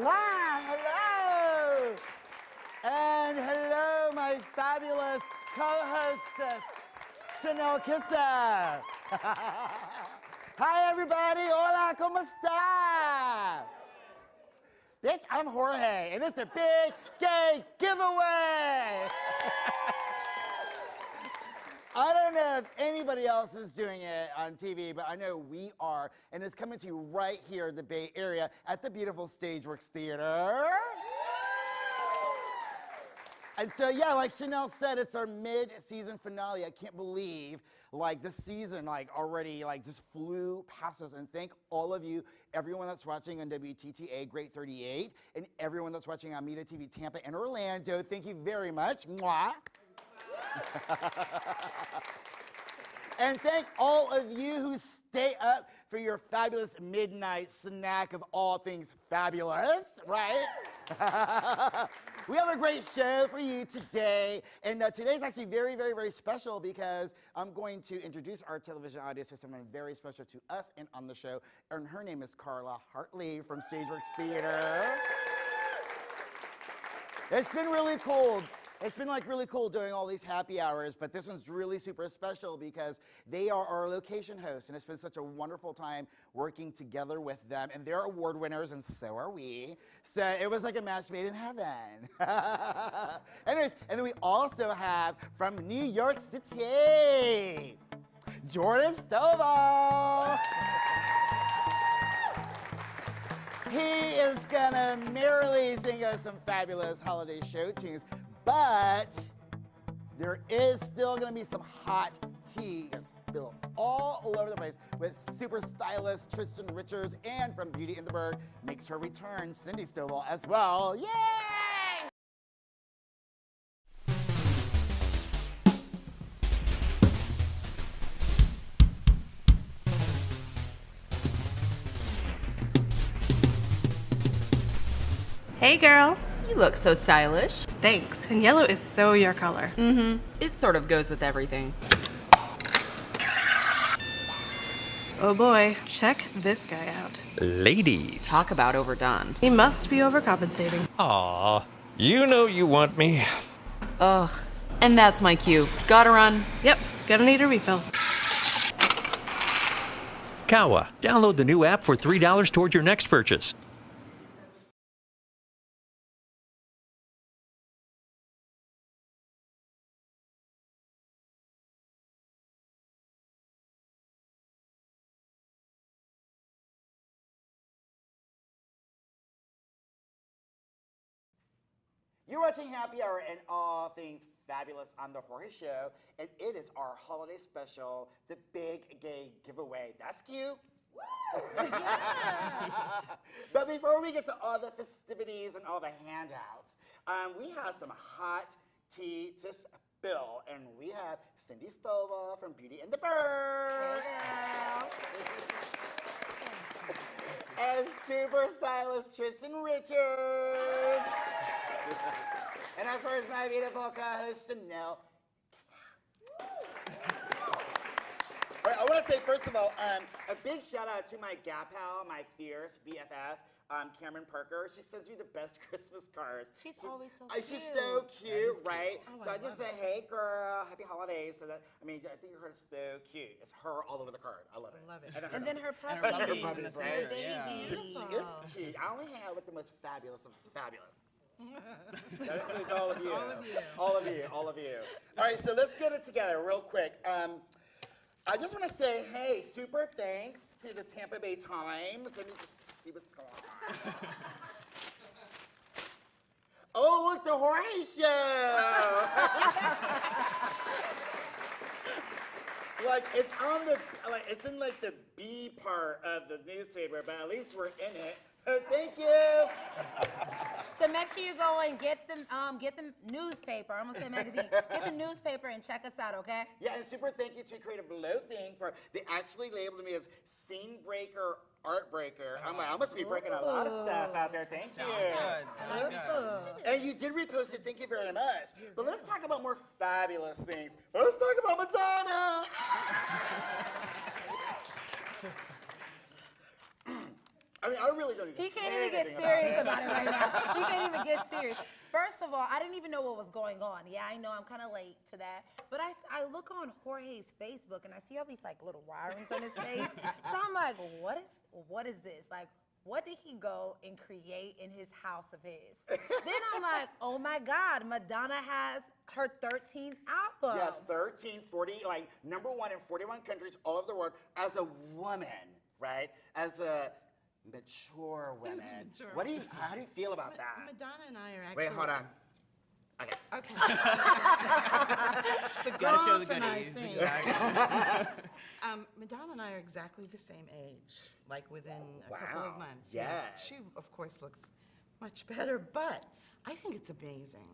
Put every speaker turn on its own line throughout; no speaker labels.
Wow, hello! And hello, my fabulous co-hostess, Chanel Kissa. Hi, everybody. Hola, ¿cómo está? Bitch, I'm Jorge, and it's a big gay giveaway. I don't know if anybody else is doing it on TV, but I know we are, and it's coming to you right here in the Bay Area at the beautiful Stageworks Theater. And so, yeah, like Chanel said, it's our mid-season finale. I can't believe, like, this season, like, already, like, just flew past us. And thank all of you, everyone that's watching on WTTA Great 38, and everyone that's watching on Media TV Tampa and Orlando. Thank you very much. Mwah. And thank all of you who stay up for your fabulous midnight snack of all things fabulous, right? We have a great show for you today, and today's actually very, very, very special because I'm going to introduce our television audience to someone very special to us and on the show, and her name is Carla Hartley from Stageworks Theater. It's been really cool. It's been like really cool doing all these happy hours, but this one's really super special because they are our location hosts, and it's been such a wonderful time working together with them, and they're award winners, and so are we. So it was like a match made in heaven. Anyways, and then we also have from New York City, Jordan Stovall. He is gonna merrily sing us some fabulous holiday show tunes. But there is still gonna be some hot tea spilled all over the place with super stylist Tristan Richards, and from Beauty in the Burg makes her return, Cindy Stovall as well. Yay!
Hey girl.
You look so stylish.
Thanks. And yellow is so your color.
Mm-hmm. It sort of goes with everything.
Oh boy, check this guy out.
Ladies.
Talk about overdone.
He must be overcompensating.
Aw, you know you want me.
Ugh. And that's my cue. Gotta run.
Yep, gonna need a refill.
Kawa, download the new app for $3 towards your next purchase.
You're watching Happy Hour and all things fabulous on the Jorge Show, and it is our holiday special, the Big Gay Giveaway. That's cute. But before we get to all the festivities and all the handouts, we have some hot tea to spill, and we have Cindy Stovall from Beauty in the Burg. And super stylist Tristan Richards. And of course, my beautiful co-host, Chanel. All right, I want to say, first of all, a big shout out to my gal pal, my fierce BFF, Cameron Parker. She sends me the best Christmas cards.
She's always so cute.
She's so cute, right?
Oh,
so I just say, hey, girl, happy holidays. So that, I mean, I think her is so cute. It's her all over the card. I love it.
I love it.
And,
And then her
and
puppies.
her puppies, right?
Babies.
She is cute. I only hang out with the most fabulous of fabulous. That includes all of you. All of you. All of you. All right, so let's get it together real quick. I just want to say, hey, super thanks to the Tampa Bay Times. Let me just see what's going on. Oh, look, the Jorge Show. Like, it's on the, like, it's in like the B part of the newspaper, but at least we're in it. Thank you.
So make sure you go and get the newspaper. I'm gonna say magazine. Get the newspaper and check us out, okay?
Yeah, and super thank you to Creative Loathing for, they actually labeled me as Scene Breaker, Art Breaker. I'm like, I must be breaking a lot of stuff out there. Thank you.
Sounds good.
And you did repost it. Thank you very much. But let's talk about more fabulous things. Let's talk about Madonna. I mean, I really don't even
He can't
say
even get
anything
serious
about
about it right now. He can't even get serious. First of all, I didn't even know what was going on. Yeah, I know I'm kind of late to that. But I look on Jorge's Facebook and I see all these like little wirings on his face. So I'm like, what is this? Like, what did he go and create in his house of his? Then I'm like, oh my God, Madonna has her 13th album.
Yes, 13, 40, like number 1 in 41 countries all over the world as a woman, right? As a mature woman. How do you feel about that?
Madonna and I are actually.
Wait, hold on. Okay.
Okay.
Gotta show the
girls and I
goodies.
think-
Exactly.
Madonna and I are exactly the same age, like within a couple
Wow.
of months.
Yes.
She, of course, looks much better, but I think it's amazing.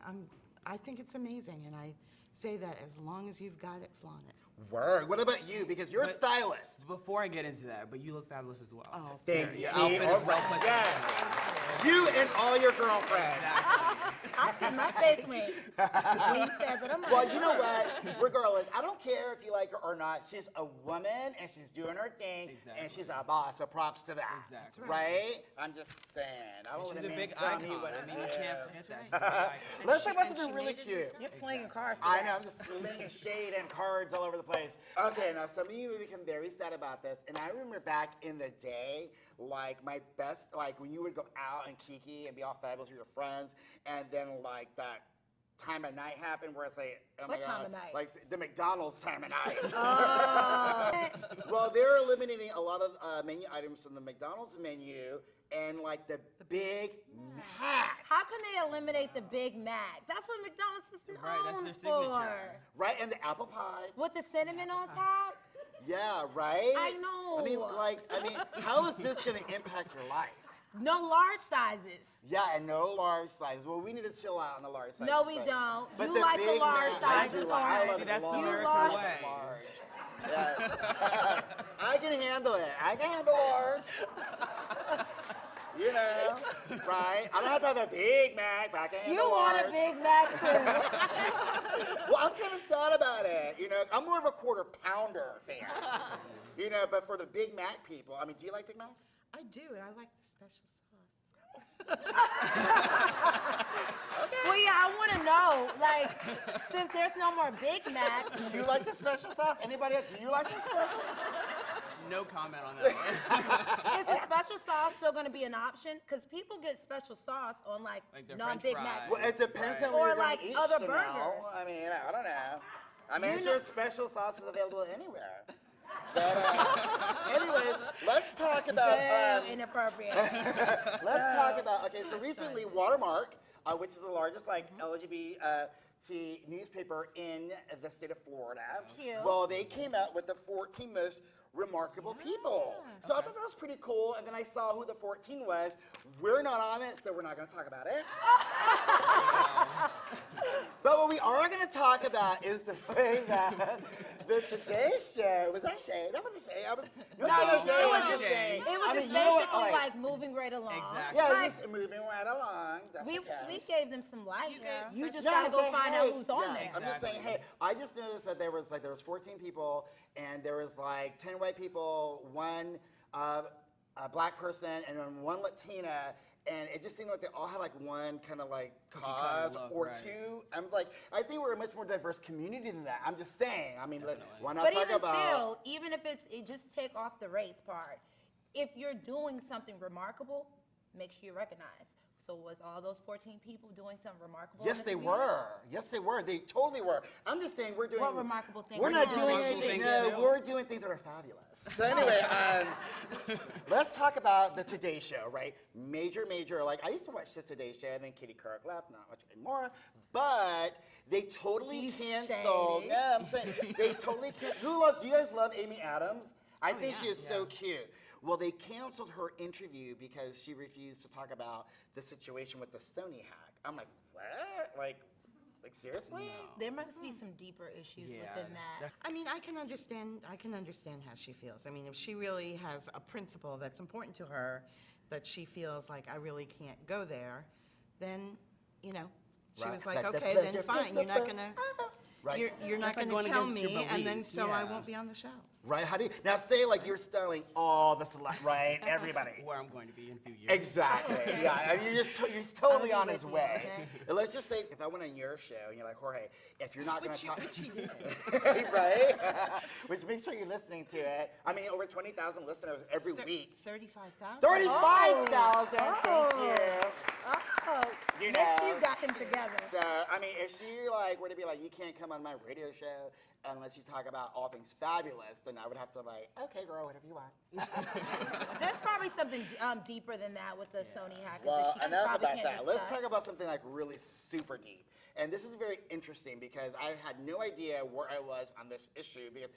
I think it's amazing, and I say that as long as you've got it, flaunt it.
Word. What about you? Because you're a stylist.
Before I get into that, but you look fabulous as well.
Oh,
Thank you.
Your
See,
outfit is
all
well
right.
put
Yes. You and all your girlfriends.
I see my face went when you said that. I'm like,
Well, you know what? Regardless, I don't care if you like her or not. She's a woman and she's doing her thing,
Exactly.
and she's a boss. So props to that.
Exactly.
right? I'm just saying. I don't
She's
let
a
a man
big
tell me
icon.
what
I
to
mean,
do.
you can't forget that.
That's
She's a big icon.
Let's talk about
And
something
she
really
made it
cute.
herself.
you're slinging cars.
I
today.
know, I'm just slinging shade and cards all over the place. Okay, now some of you may become very sad about this, and I remember back in the day, like my best, like when you would go out and kiki and be all fabulous with your friends, and then like that time of night happened where it's like, oh my
What time
God,
of night?
like the McDonald's time of night.
Oh.
Well, they're eliminating a lot of menu items from the McDonald's menu, and like the Big Mac,
How can they eliminate the Big Mac? That's what McDonald's is known
Right, that's their
for.
signature.
right? And the apple pie.
With the cinnamon on top?
Yeah, right?
I know.
I mean, how is this going to impact your life?
No large sizes.
Yeah, and no large sizes. Well, we need to chill out on the large sizes.
No, we
but-
don't.
But
You like the
Big
large
Mac, I
sizes,
do like- I
Jorge.
love
See, that's the
large.
American
I love
way.
large. Yes. I can handle it. I can handle large. You know, right? I don't have to have a Big Mac, but I can handle
You
large.
want a Big Mac too.
Well, I'm kind of sad about it. You know, I'm more of a quarter pounder fan. You know, but for the Big Mac people, I mean, do you like Big Macs?
I do. I like the special sauce.
Well, yeah, I want to know, like, since there's no more Big Mac,
Do you like the special sauce? Anybody else? Do you like the special sauce?
No comment on that one.
is the special sauce still going to be an option? Because people get special sauce on, like
Like their
non-Big
French
Mac.
fries.
Well, it depends on
Or
what you're
like
going to eat,
other
Chanel.
burgers.
I mean, I don't know. I mean,
You
I'm
know-
sure special sauce is available anywhere. But anyways, let's talk about
Damn, inappropriate.
let's talk about okay. So recently, Watermark, which is the largest like LGBT newspaper in the state of Florida,
Cute.
well, they came out with the 14 most remarkable people. So I thought that was pretty cool. And then I saw who the 14 was. We're not on it, so we're not going to talk about it. But what we are going to talk about is the way that the Today Show was that shade? That wasn't shade. I was
No,
no,
it was
just-
saying.
It was
I
just
mean, you know what,
basically like moving right along.
Exactly.
yeah,
Like,
just moving right along. That's
we
okay.
gave them some light.
You
You just
Yeah,
gotta go
say,
find
hey,
out who's on
yeah,
there.
I'm just saying, hey, I just noticed that there was 14 people, and there was like 10 white people, one a black person, and then one Latina. And it just seemed like they all had like one kind of like cause
look,
or
right.
two. I'm like, I think we're a much more diverse community than that. I'm just saying. I mean, like, why not
But
talk
even
about?
still, even if it just take off the race part, if you're doing something remarkable, make sure you recognize. So was all those 14 people doing something remarkable? in
Yes,
the
they
community?
were. Yes, they were. They totally were. I'm just saying we're doing.
What remarkable things
We're
are
not
you
doing
doing?
anything.
Remarkable
No,
things,
we're doing things that are fabulous. So anyway, let's talk about the Today Show, right? Major. Like I used to watch the Today Show, and then Kitty Couric left. Not much anymore. But they totally
He's
canceled.
shady.
Yeah, I'm saying they totally canceled. Who loves? Do you guys love Amy Adams? I think she is so cute. Well, they canceled her interview because she refused to talk about the situation with the Sony hack. I'm like, what? Like seriously?
There must be some deeper issues
Yeah,
within that.
I mean, I can understand how she feels. I mean, if she really has a principle that's important to her, that she feels like I really can't go there, then, you know, she
Right.
was like,
Like the
okay,
pleasure
then fine. You're not
principle.
gonna.
Right.
You're not
That's like
going to
going
tell
against your
me, and then
beliefs,
so I
yeah.
won't be on the show.
Right? How do you now say like you're styling all the right? Everybody.
Where I'm going to be in a few years.
Exactly. Yeah. I mean, you're totally
I'll
on
be
his
with you,
way.
okay?
And let's just say if I went on your show and you're like, Jorge, if you're not going to talk,
Which he did.
right? Which make sure you're listening to it. I mean, over 20,000 listeners every week.
35,000.
35,000. Thank you.
Oh,
You
make sure
know.
you got him together.
So, I mean, if she like were to be like, you can't come on my radio show unless you talk about all things fabulous, then I would have to like, okay, girl, whatever you want.
There's probably something deeper than that with the Sony hackers.
Well,
that she
enough
probably
about
can't
that. Let's
discuss.
talk about something like really super deep. And this is very interesting because I had no idea where I was on this issue because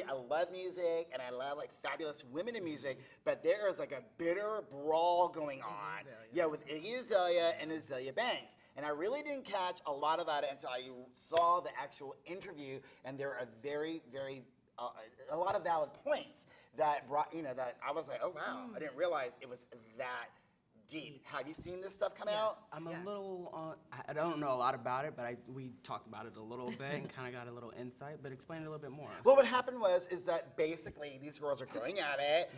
I love music and I love like fabulous women in music, but there is like a bitter brawl going on. Yeah, with Iggy Azalea and Azalea Banks. And I really didn't catch a lot of that until I saw the actual interview, and there are a lot of valid points that brought, that I was like, oh wow, I didn't realize it was that deep. Have you seen this stuff come out?
I'm
Yes.
a little, I don't know a lot about it, but we talked about it a little bit and kind of got a little insight, but explain it a little bit more.
Well, what happened is that basically these girls are going at it.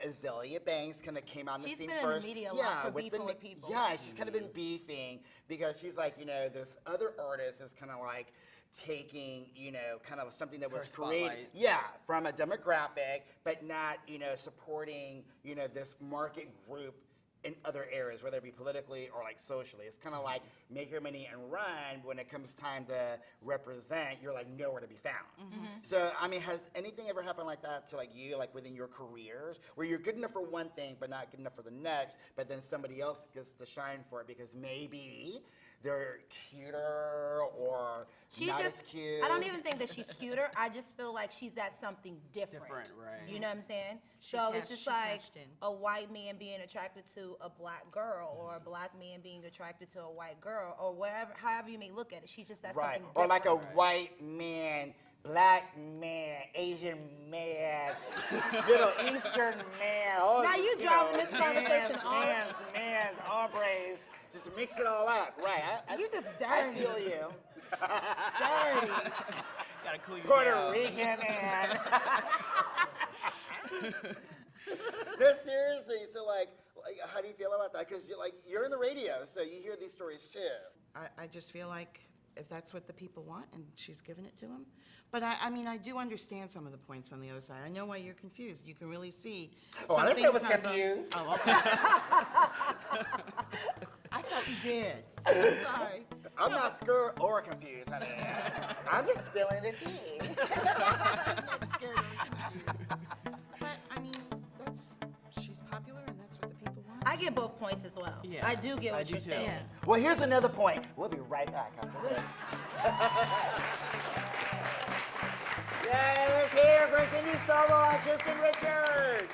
Azalea Banks kind of came on the
She's
scene
been in the
first.
media a lot for
with
beefing with people.
Yeah, she's kind of been beefing because she's like, this other artist is kind of like taking, kind of something that was
Her spotlight.
created, from a demographic, but not, supporting, this market group in other areas, whether it be politically or like socially. It's kind of like make your money and run, but when it comes time to represent, you're like nowhere to be found. So, I mean, has anything ever happened like that to like you, like within your careers, where you're good enough for one thing, but not good enough for the next, but then somebody else gets to shine for it because maybe they're cuter or not as cute?
I don't even think that she's cuter. I just feel like she's at something different.
Different, right.
You know what I'm saying?
She
So it's
cashed-
just
she
like
cashed in.
a white man being attracted to a black girl, or a black man being attracted to a white girl, or whatever, however you may look at it. She's just at
Right.
something
Or
different.
like a white man, black man, Asian man, Middle Eastern man. All
Now
these,
you driving this conversation on-
mans, hombres. Just mix it all up. Right.
You just
I
dirty.
feel you.
Dirty.
Gotta cool you
Puerto
down.
Rican man. No, seriously. So like, how do you feel about that? Because you're in the radio, so you hear these stories too.
I just feel like if that's what the people want and she's given it to them. But I mean, I do understand some of the points on the other side. I know why you're confused. You can really see.
Oh, I
some
didn't say I was
things have a-
confused.
Oh, okay. I thought you did. I'm sorry.
I'm not scared or confused, honey. I'm just spilling the tea.
I'm not scared or confused. But I mean, she's popular and that's what the people want.
I get both points as well.
Yeah,
I do get
I
what
do
you're
too.
saying.
Well, here's another point. We'll be right back after this. Yay, let's hear for Cindy Stovall and Kristen Richards.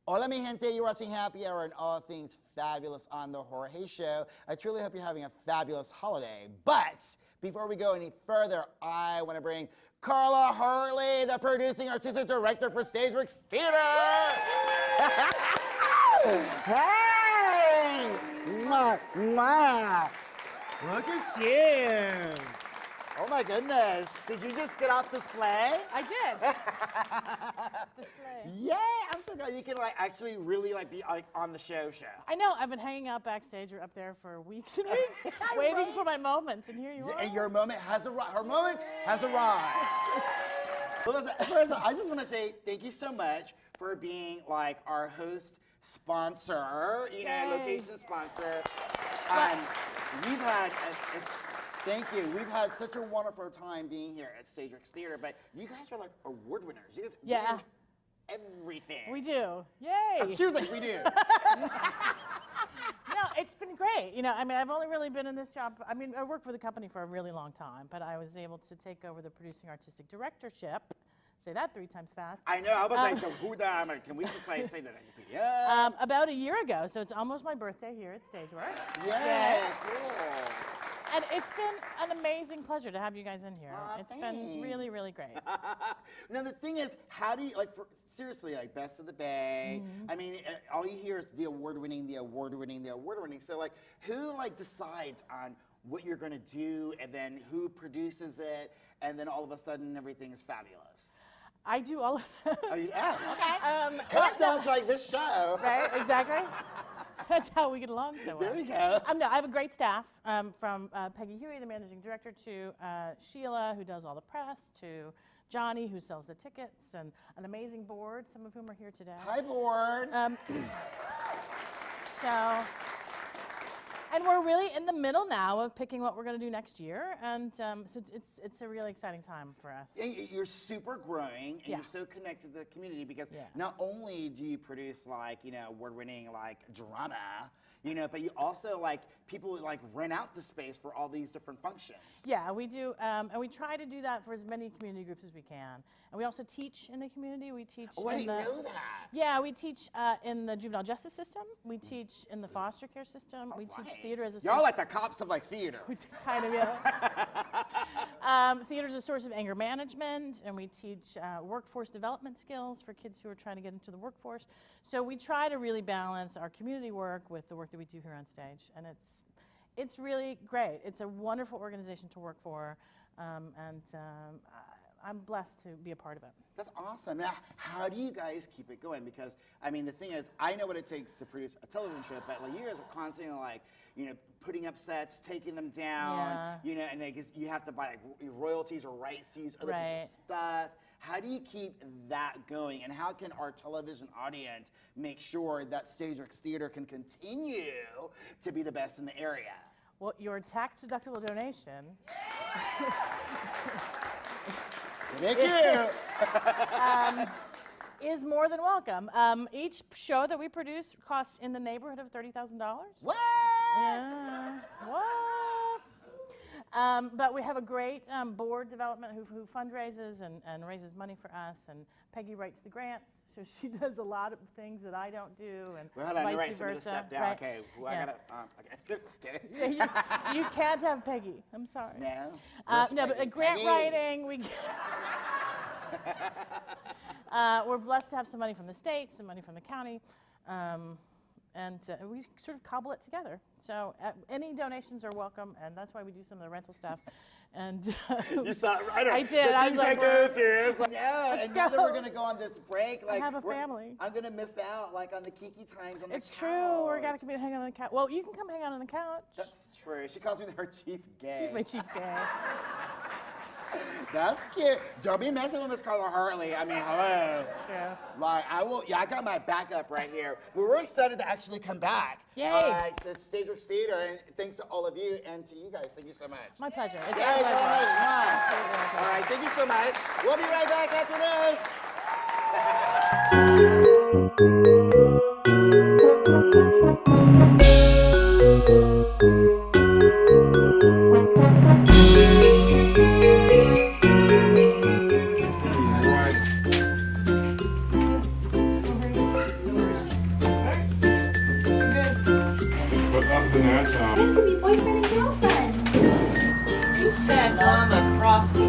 Hola, mi gente. You're watching Happy Hour and all things fabulous on The Jorge Show. I truly hope you're having a fabulous holiday. But before we go any further, I want to bring Carla Hartley, the producing artistic director for Stageworks Theater. Hey! Mwah, mwah. Look at you. Oh my goodness. Did you just get off the sleigh?
I did. The sleigh.
Yeah, I'm so glad you can actually really be on the show.
I know. I've been hanging out backstage or up there for weeks and weeks, waiting for my moment, and here you are.
And your moment has arrived. Her moment has arrived. Well, listen, first of all, I just want to say thank you so much for being our host sponsor,
Yay.
location sponsor. We've had thank you. We've had such a wonderful time being here at Stageworks Theater, but you guys are award winners. You guys
Yeah.
win everything.
We do. Yay.
She was like, we do.
No, it's been great. You know, I mean, I've only really been in this job. I mean, I worked for the company for a really long time, but I was able to take over the producing artistic directorship. Say that 3 times fast.
I know. I was like, so who the? I'm like, can we just like say that? Yeah.
About a year ago, so it's almost my birthday here at Stageworks.
Yeah. Cool.
And it's been an amazing pleasure to have you guys in here.
Aw,
It's been
thanks.
really, really great.
Now the thing is, how do you like? Seriously, like Best of the Bay. I mean, all you hear is the award-winning, the award-winning, the award-winning. So like, who like decides on what you're gonna do, and then who produces it, and then all of a sudden everything is fabulous?
I do all of that.
Oh, yeah. Okay. That
also-
sounds like this show.
Right, exactly. That's how we get along so well.
There we go.
No, I have a great staff, from Peggy Huey, the managing director, to Sheila, who does all the press, to Johnny, who sells the tickets, and an amazing board, some of whom are here today.
Hi, board.
And we're really in the middle now of picking what we're going to do next year, and so it's a really exciting time for us.
You're super growing, and
Yeah.
you're so connected to the community because
Yeah.
not only do you produce like, you know, award-winning like drama, you know, but you also like people like rent out the space for all these different functions.
Yeah, we do, and we try to do that for as many community groups as we can. And we also teach in the community. We teach
Oh, I
in
didn't
the
know that.
Yeah, we teach in the juvenile justice system. We teach in the foster care system. We teach
Right.
theater as a
Y'all
source.
like the cops of like theater.
We kind of, yeah. Theater is a source of anger management, and we teach workforce development skills for kids who are trying to get into the workforce. So we try to really balance our community work with the work that we do here on stage, and it's really great. It's a wonderful organization to work for, and I'm blessed to be a part of it.
That's awesome. Now, how do you guys keep it going? Because, I mean, the thing is, I know what it takes to produce a television show, but like, you guys are constantly like, you know, putting up sets, taking them down,
Yeah.
you know, and I guess you have to buy like royalties or rights to use other
Right.
people's stuff. How do you keep that going? And how can our television audience make sure that Stageworks Theater can continue to be the best in the area?
Well, your tax-deductible donation
Thank you.
is more than welcome. Each show that we produce costs in the neighborhood of $30,000.
What?
Yeah. What? But we have a great board development who fundraises and raises money for us, and Peggy writes the grants, so she does a lot of things that I don't do, and
Well, hold on, you're
vice
right, so I'm gonna
versa.
step down.
Right.
Okay, well,
Yeah.
I gotta, okay, just kidding.
Yeah, you can't have Peggy. I'm sorry.
No?
No, but grant writing, we're blessed to have some money from the state, some money from the county, and we sort of cobble it together. So any donations are welcome, and that's why we do some of the rental stuff. And
You saw, I
did.
The
I was
things
like,
I go through. It's like, yeah,
let's
and now that we're
go.
gonna go on this break, like
have a family.
I'm gonna miss out, like on the Kiki times on the
it's
couch.
true. We're gonna come hang out on the couch. Well, you can come hang out on the couch.
That's true. She calls me her chief gay.
He's my chief gay.
That's cute. Don't be messing with Miss Carla Hartley. I mean, hello.
Sure.
Like, I will, yeah, I got my backup right here. We're excited to actually come back.
Yay.
To Stageworks Theater, and thanks to all of you and to you guys. Thank you so much.
My pleasure. It's
Yay,
our pleasure.
guys,
Absolutely our
all right, thank you so much. We'll be right back after this.
But other than that,
This could be boyfriend and girlfriend.
That mama across the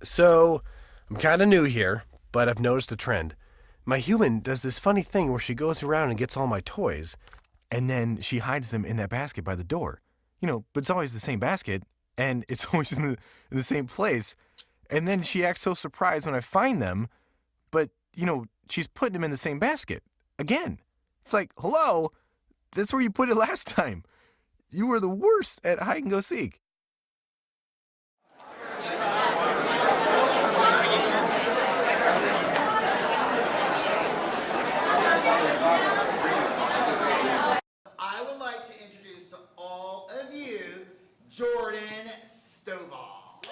So, I'm kind of new here, but I've noticed a trend. My human does this funny thing where she goes around and gets all my toys, and then she hides them in that basket by the door. You know, but it's always the same basket, and it's always in the same place. And then she acts so surprised when I find them, but, you know, she's putting them in the same basket. Again. It's like, hello? That's where you put it last time. You were the worst at hide and go seek.
Jordan Stovall.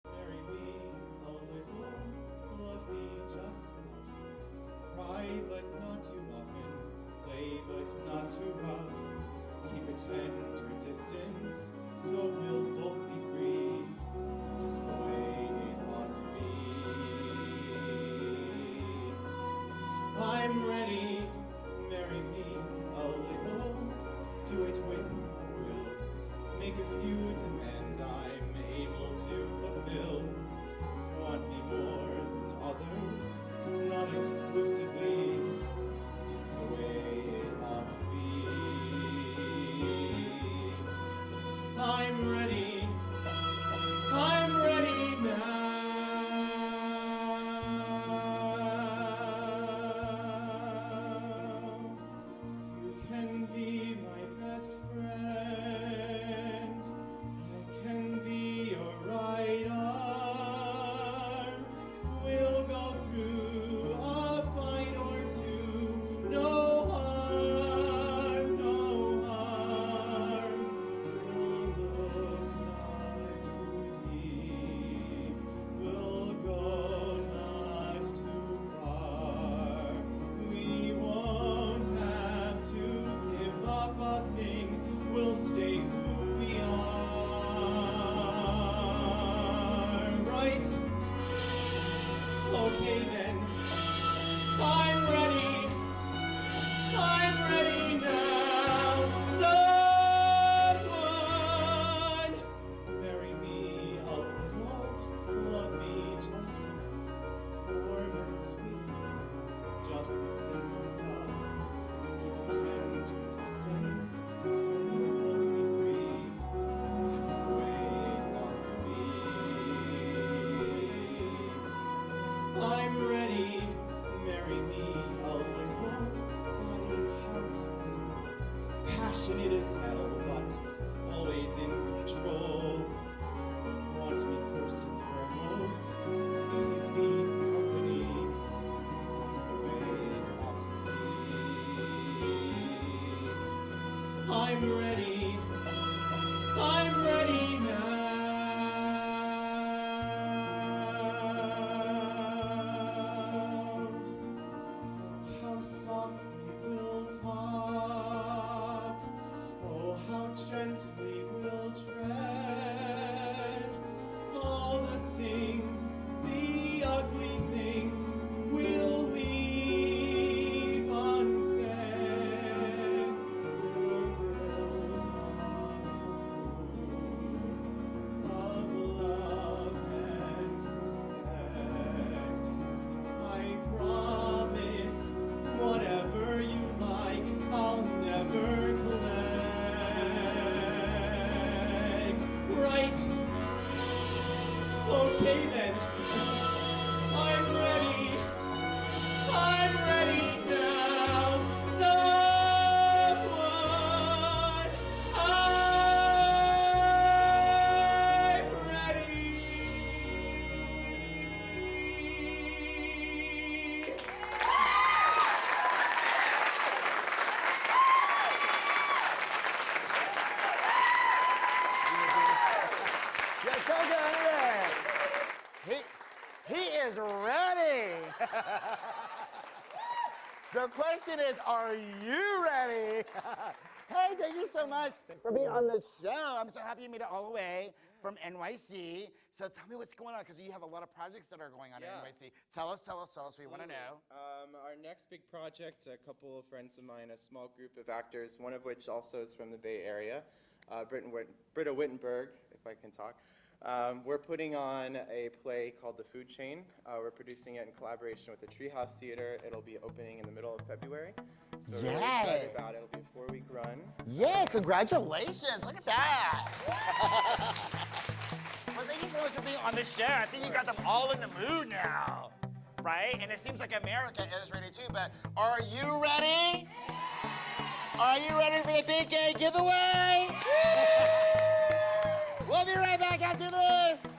Marry me a little, love me just enough. Cry but not too often, play but not too rough. Keep a tender distance, so we'll both be free. That's the way it ought to be. I'm ready, marry me a little. Do it with a will. Make a few demands I'm able to fulfill. Want me more than others, not exclusively. That's the way it ought to be. I'm ready now. You can be my best friend. I can be your right arm. We'll go through a fight or two. No harm, no harm. We'll look not too deep. We'll go not too far. We won't have to give up a thing. We'll stay who we are. Right? Okay then. I'm ready now. Someone marry me a little, love me just enough, warm and sweet and easy, just the simple stuff. Keep a tender distance, so we'll both be free. That's the way it ought to be. I'm ready, marry me a little, body, heart, and soul. Passionate as hell, but always in control. Want me first and foremost, keep me company. That's the way it ought to be. I'm ready now. How softly we'll talk, oh how gently we'll tread. All the stings, the ugly things we'll leave unsaid. We'll build a cocoon of love and respect. I promise, whatever you like, I'll never collect. Right? Okay then. I'm ready now. Someone, I'm ready.
Yeah, go get it. He is ready. The question is, are you ready? Hey, thank you so much for being on the show. I'm so happy you made it all the way from NYC. So tell me what's going on, because you have a lot of projects that are going on in NYC. Tell us, we want to know.
Our next big project, a couple of friends of mine, a small group of actors, one of which also is from the Bay Area, Britta Wittenberg, if I can talk. We're putting on a play called The Food Chain. We're producing it in collaboration with the Treehouse Theater. It'll be opening in the middle of February. So we're really excited about it. It'll be a 4-week run.
Yeah, congratulations. Look at that. Well, thank you so much for being on the show. I think you got them all in the mood now, right? And it seems like America is ready too, but are you ready? Are you ready for the big gay giveaway? We'll be right back after this.